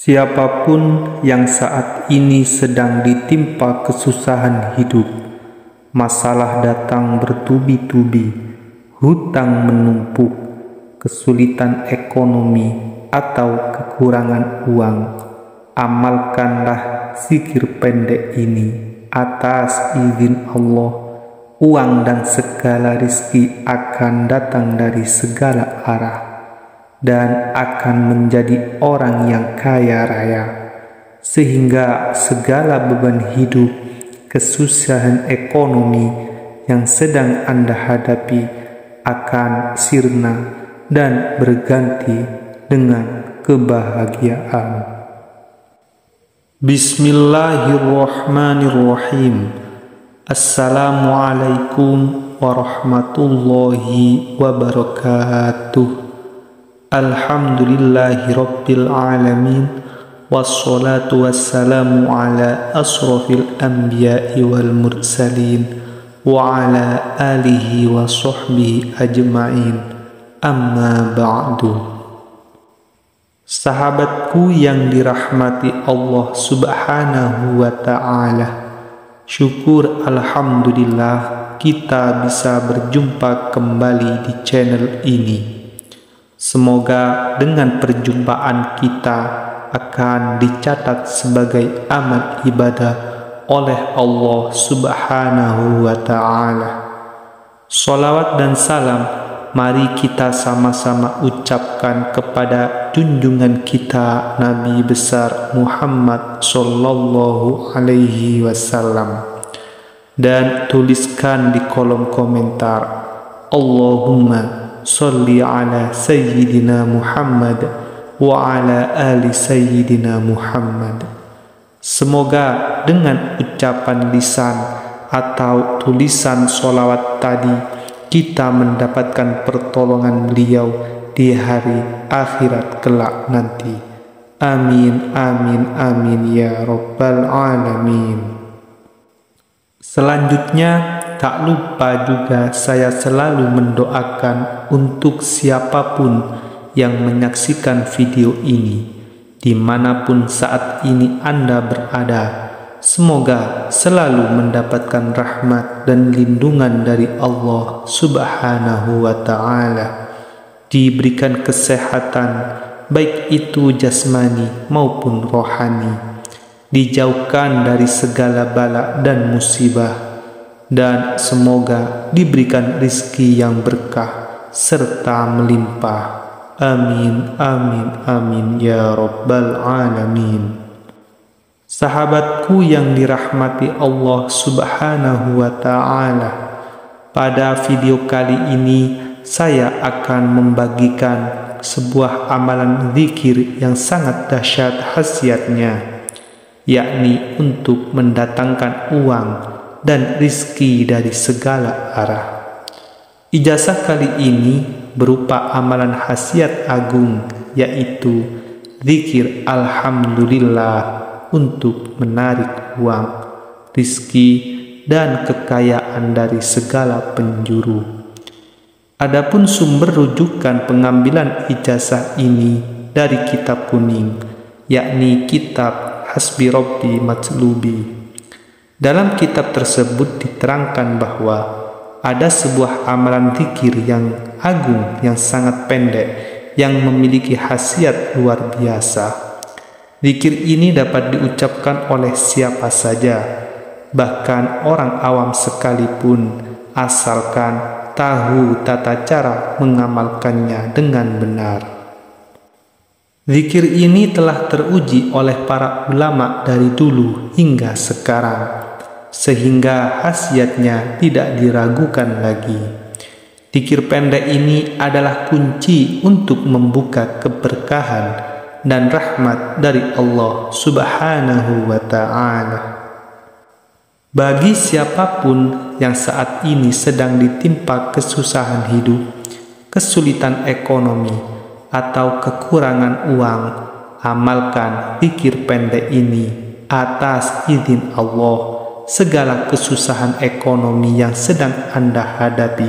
Siapapun yang saat ini sedang ditimpa kesusahan hidup, masalah datang bertubi-tubi, hutang menumpuk, kesulitan ekonomi, atau kekurangan uang, amalkanlah zikir pendek ini. Atas izin Allah, uang dan segala rizki akan datang dari segala arah dan akan menjadi orang yang kaya raya, sehingga segala beban hidup, kesusahan ekonomi yang sedang Anda hadapi akan sirna dan berganti dengan kebahagiaan. Bismillahirrahmanirrahim. Assalamualaikum warahmatullahi wabarakatuh. Alhamdulillahi rabbil alamin, wassalatu wassalamu ala asrafil anbiya'i wal mursalin wa ala alihi wa sahbihi ajma'in, amma ba'du. Sahabatku yang dirahmati Allah subhanahu wa ta'ala, syukur alhamdulillah kita bisa berjumpa kembali di channel ini. Semoga dengan perjumpaan kita akan dicatat sebagai amal ibadah oleh Allah subhanahu wa ta'ala. Salawat dan salam mari kita sama-sama ucapkan kepada junjungan kita Nabi besar Muhammad sallallahu alaihi wasallam, dan tuliskan di kolom komentar, Allahumma sholli ala sayyidina Muhammad wa ala ali sayyidina Muhammad. Semoga dengan ucapan lisan atau tulisan sholawat tadi kita mendapatkan pertolongan beliau di hari akhirat kelak nanti. Amin, amin, amin ya rabbal alamin. Selanjutnya, tak lupa juga saya selalu mendoakan untuk siapapun yang menyaksikan video ini, dimanapun saat ini Anda berada. Semoga selalu mendapatkan rahmat dan lindungan dari Allah subhanahu wa ta'ala, diberikan kesehatan, baik itu jasmani maupun rohani, dijauhkan dari segala bala dan musibah, dan semoga diberikan rizki yang berkah serta melimpah. Amin, amin, amin ya rabbal alamin. Sahabatku yang dirahmati Allah subhanahu wa ta'ala, pada video kali ini saya akan membagikan sebuah amalan zikir yang sangat dahsyat khasiatnya, yakni untuk mendatangkan uang dan rizki dari segala arah. Ijazah kali ini berupa amalan khasiat agung, yaitu zikir alhamdulillah untuk menarik uang, rizki, dan kekayaan dari segala penjuru. Adapun sumber rujukan pengambilan ijazah ini dari kitab kuning, yakni kitab Hasbi Rabbi Matslubi. Dalam kitab tersebut diterangkan bahwa ada sebuah amalan zikir yang agung yang sangat pendek yang memiliki khasiat luar biasa. Zikir ini dapat diucapkan oleh siapa saja, bahkan orang awam sekalipun, asalkan tahu tata cara mengamalkannya dengan benar. Zikir ini telah teruji oleh para ulama dari dulu hingga sekarang, sehingga khasiatnya tidak diragukan lagi. Zikir pendek ini adalah kunci untuk membuka keberkahan dan rahmat dari Allah subhanahu wa ta'ala. Bagi siapapun yang saat ini sedang ditimpa kesusahan hidup, kesulitan ekonomi, atau kekurangan uang, amalkan zikir pendek ini. Atas izin Allah, segala kesusahan ekonomi yang sedang Anda hadapi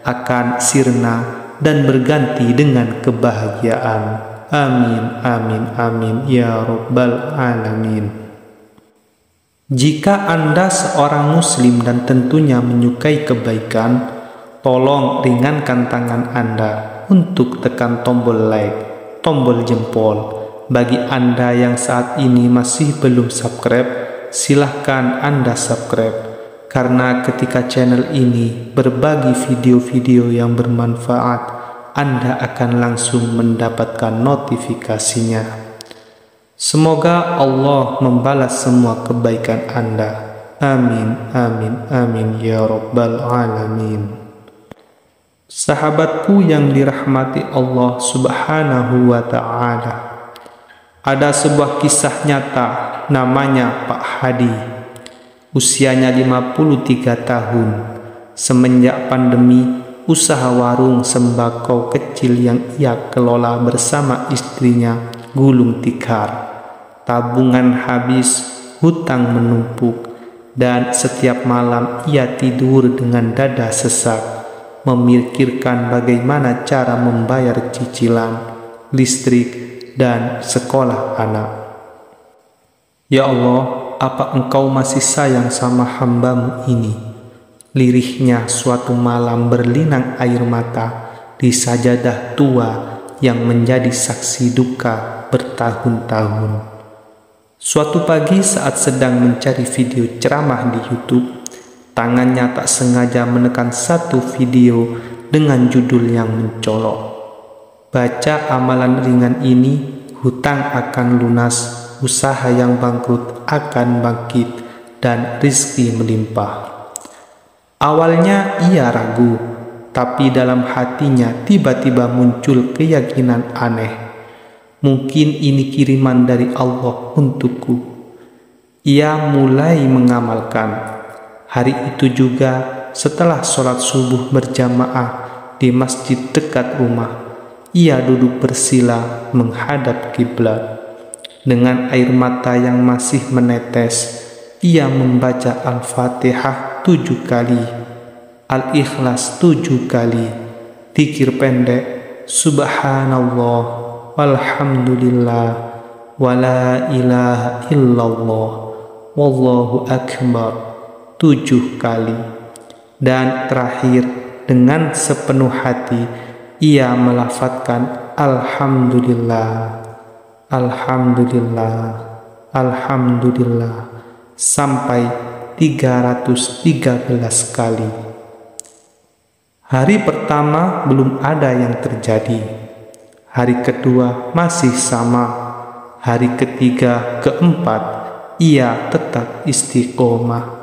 akan sirna dan berganti dengan kebahagiaan. Amin, amin, amin, ya Rabbal Alamin. Jika Anda seorang muslim dan tentunya menyukai kebaikan, tolong ringankan tangan Anda untuk tekan tombol like, tombol jempol. Bagi Anda yang saat ini masih belum subscribe, silahkan Anda subscribe. Karena ketika channel ini berbagi video-video yang bermanfaat, Anda akan langsung mendapatkan notifikasinya. Semoga Allah membalas semua kebaikan Anda. Amin, amin, amin, ya Rabbal Alamin. Sahabatku yang dirahmati Allah Subhanahu wa Ta'ala, ada sebuah kisah nyata, namanya Pak Hadi. Usianya 53 tahun. Semenjak pandemi, usaha warung sembako kecil yang ia kelola bersama istrinya gulung tikar. Tabungan habis, hutang menumpuk, dan setiap malam ia tidur dengan dada sesak, memikirkan bagaimana cara membayar cicilan, listrik, dan sekolah anak. Ya Allah, apa Engkau masih sayang sama hamba-Mu ini? Lirihnya suatu malam berlinang air mata di sajadah tua yang menjadi saksi duka bertahun-tahun. Suatu pagi saat sedang mencari video ceramah di YouTube, tangannya tak sengaja menekan satu video dengan judul yang mencolok. Baca amalan ringan ini, hutang akan lunas, usaha yang bangkrut akan bangkit, dan rizki melimpah. Awalnya ia ragu, tapi dalam hatinya tiba-tiba muncul keyakinan aneh. Mungkin ini kiriman dari Allah untukku. Ia mulai mengamalkan. Hari itu juga setelah sholat subuh berjamaah di masjid dekat rumah, ia duduk bersila menghadap kiblat. Dengan air mata yang masih menetes, ia membaca Al-Fatihah 7 kali, Al-Ikhlas 7 kali, dzikir pendek, Subhanallah, walhamdulillah, wala ilaha illallah, wallahu akbar 7 kali. Dan terakhir, dengan sepenuh hati ia melafadzkan Alhamdulillah, Alhamdulillah, Alhamdulillah sampai 313 kali. Hari pertama belum ada yang terjadi. Hari kedua masih sama. Hari ketiga, keempat, ia tetap istiqomah.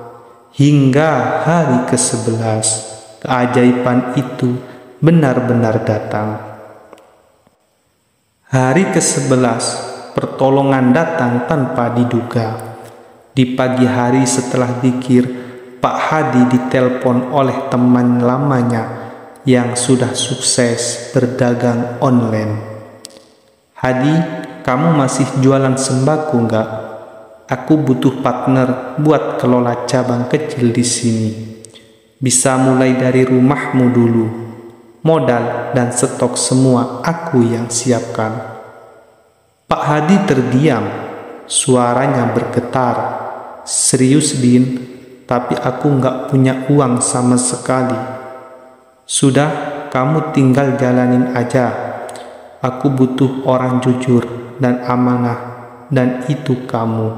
Hingga hari ke-11, keajaiban itu benar-benar datang. Hari ke-11, pertolongan datang tanpa diduga. Di pagi hari setelah dzikir, Pak Hadi ditelepon oleh teman lamanya yang sudah sukses berdagang online. Hadi, kamu masih jualan sembako enggak? Aku butuh partner buat kelola cabang kecil di sini. Bisa mulai dari rumahmu dulu. Modal dan stok semua aku yang siapkan. Pak Hadi terdiam. Suaranya bergetar. Serius, Din, tapi aku enggak punya uang sama sekali. Sudah, kamu tinggal jalanin aja. Aku butuh orang jujur dan amanah, dan itu kamu.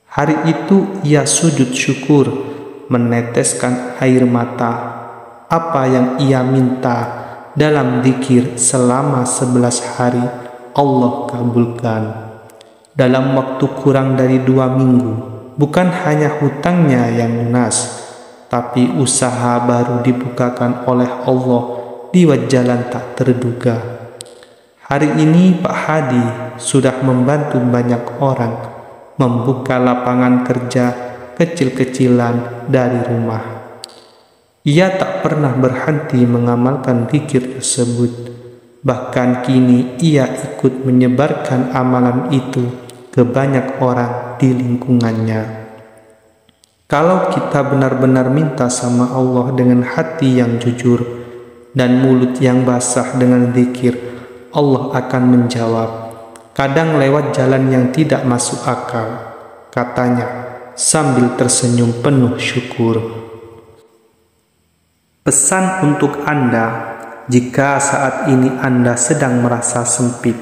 Hari itu ia sujud syukur, meneteskan air mata. Apa yang ia minta dalam dzikir selama 11 hari, Allah kabulkan. Dalam waktu kurang dari 2 minggu, bukan hanya hutangnya yang lunas, tapi usaha baru dibukakan oleh Allah di jalan tak terduga. Hari ini Pak Hadi sudah membantu banyak orang membuka lapangan kerja kecil-kecilan dari rumah. Ia tak pernah berhenti mengamalkan dzikir tersebut. Bahkan kini ia ikut menyebarkan amalan itu ke banyak orang di lingkungannya. Kalau kita benar-benar minta sama Allah dengan hati yang jujur dan mulut yang basah dengan dzikir, Allah akan menjawab, kadang lewat jalan yang tidak masuk akal, katanya sambil tersenyum penuh syukur. Pesan untuk Anda, jika saat ini Anda sedang merasa sempit,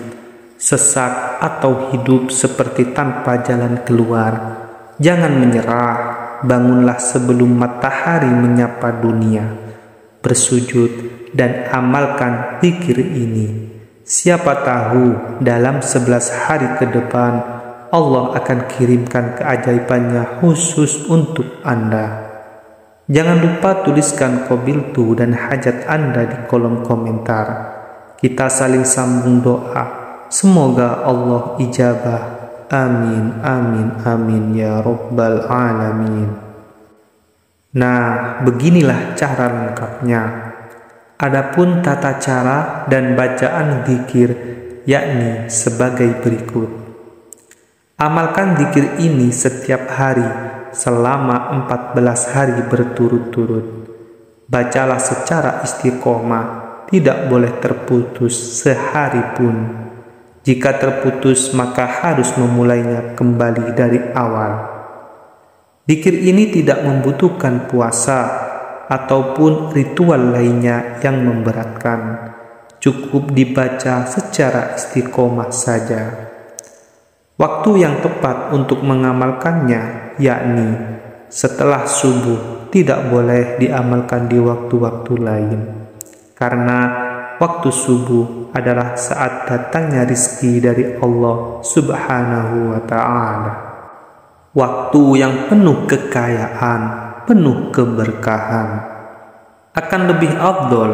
sesak, atau hidup seperti tanpa jalan keluar, jangan menyerah, bangunlah sebelum matahari menyapa dunia. Bersujud dan amalkan zikir ini. Siapa tahu dalam 11 hari ke depan Allah akan kirimkan keajaibannya khusus untuk Anda. Jangan lupa tuliskan qabiltu dan hajat Anda di kolom komentar. Kita saling sambung doa. Semoga Allah ijabah. Amin, amin, amin ya Rabbal Alamin. Nah, beginilah cara lengkapnya. Adapun tata cara dan bacaan zikir yakni sebagai berikut. Amalkan zikir ini setiap hari selama 14 hari berturut-turut. Bacalah secara istiqomah, tidak boleh terputus sehari pun. Jika terputus maka harus memulainya kembali dari awal. Zikir ini tidak membutuhkan puasa ataupun ritual lainnya yang memberatkan. Cukup dibaca secara istiqomah saja. Waktu yang tepat untuk mengamalkannya yakni setelah subuh, tidak boleh diamalkan di waktu-waktu lain. Karena waktu subuh adalah saat datangnya rizki dari Allah Subhanahu wa ta'ala. Waktu yang penuh kekayaan, penuh keberkahan. Akan lebih afdol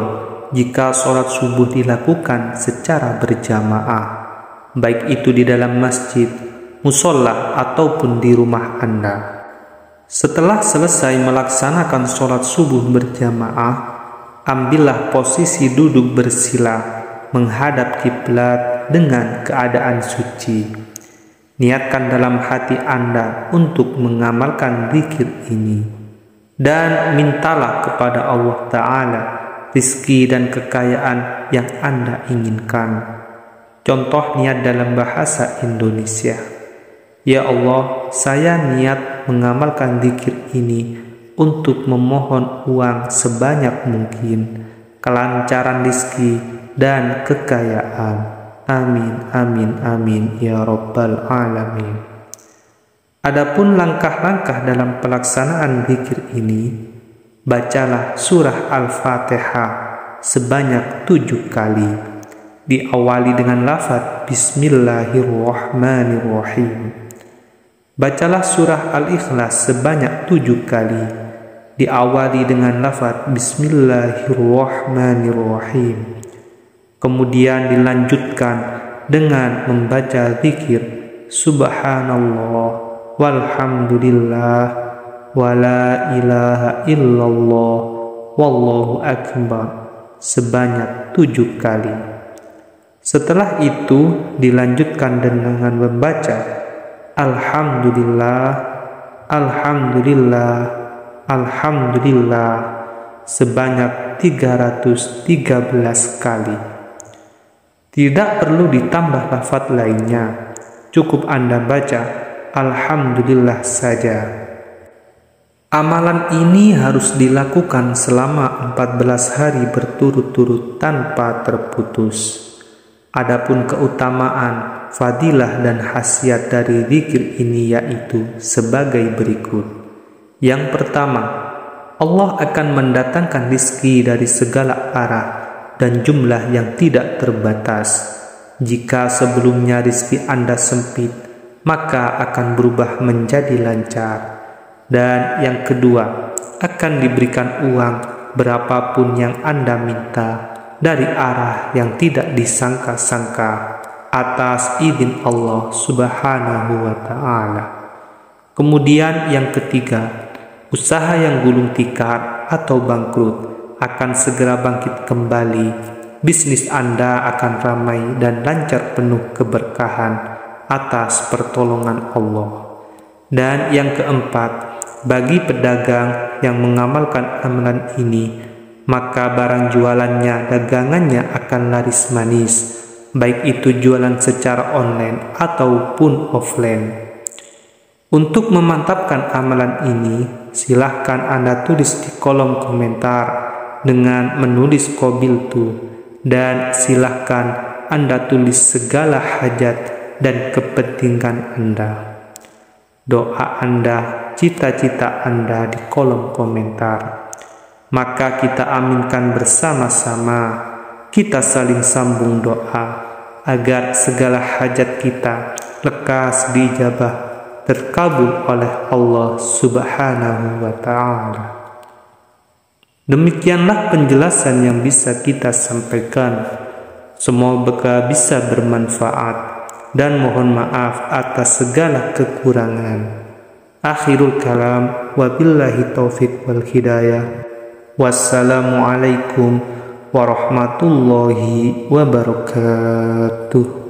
jika sholat subuh dilakukan secara berjamaah, baik itu di dalam masjid, musola, ataupun di rumah Anda. Setelah selesai melaksanakan sholat subuh berjamaah, ambillah posisi duduk bersila menghadap kiblat dengan keadaan suci. Niatkan dalam hati Anda untuk mengamalkan zikir ini dan mintalah kepada Allah Ta'ala rizki dan kekayaan yang Anda inginkan. Contoh niat dalam bahasa Indonesia. Ya Allah, saya niat mengamalkan zikir ini untuk memohon uang sebanyak mungkin, kelancaran rizki dan kekayaan. Amin, amin, amin ya Rabbal Alamin. Adapun langkah-langkah dalam pelaksanaan zikir ini, bacalah surah Al-Fatihah sebanyak 7 kali. Diawali dengan lafaz Bismillahirrahmanirrahim. Bacalah surah Al-Ikhlas sebanyak 7 kali. Diawali dengan lafaz Bismillahirrahmanirrahim. Kemudian dilanjutkan dengan membaca zikir Subhanallah walhamdulillah wala ilaha illallah wallahu akbar sebanyak 7 kali. Setelah itu dilanjutkan dengan membaca Alhamdulillah, Alhamdulillah, Alhamdulillah sebanyak 313 kali. Tidak perlu ditambah lafaz lainnya, cukup Anda baca Alhamdulillah saja. Amalan ini harus dilakukan selama 14 hari berturut-turut tanpa terputus. Adapun keutamaan, fadilah dan khasiat dari zikir ini yaitu sebagai berikut. Yang pertama, Allah akan mendatangkan rizki dari segala arah dan jumlah yang tidak terbatas. Jika sebelumnya rizki Anda sempit, maka akan berubah menjadi lancar. Dan yang kedua, akan diberikan uang berapapun yang Anda minta dari arah yang tidak disangka-sangka atas izin Allah Subhanahu wa ta'ala. Kemudian yang ketiga, usaha yang gulung tikar atau bangkrut akan segera bangkit kembali. Bisnis Anda akan ramai dan lancar penuh keberkahan atas pertolongan Allah. Dan yang keempat, bagi pedagang yang mengamalkan amalan ini, maka barang jualannya, dagangannya akan laris manis, baik itu jualan secara online ataupun offline. Untuk memantapkan amalan ini, silahkan Anda tulis di kolom komentar dengan menulis qabiltu, dan silahkan Anda tulis segala hajat dan kepentingan Anda, doa Anda, cita-cita Anda di kolom komentar. Maka kita aminkan bersama-sama, kita saling sambung doa agar segala hajat kita lekas diijabah, terkabul oleh Allah Subhanahu wa Ta'ala. Demikianlah penjelasan yang bisa kita sampaikan. Semoga bisa bermanfaat, dan mohon maaf atas segala kekurangan. Akhirul kalam, wabillahi taufiq wal hidayah. Wassalamualaikum warahmatullahi wabarakatuh.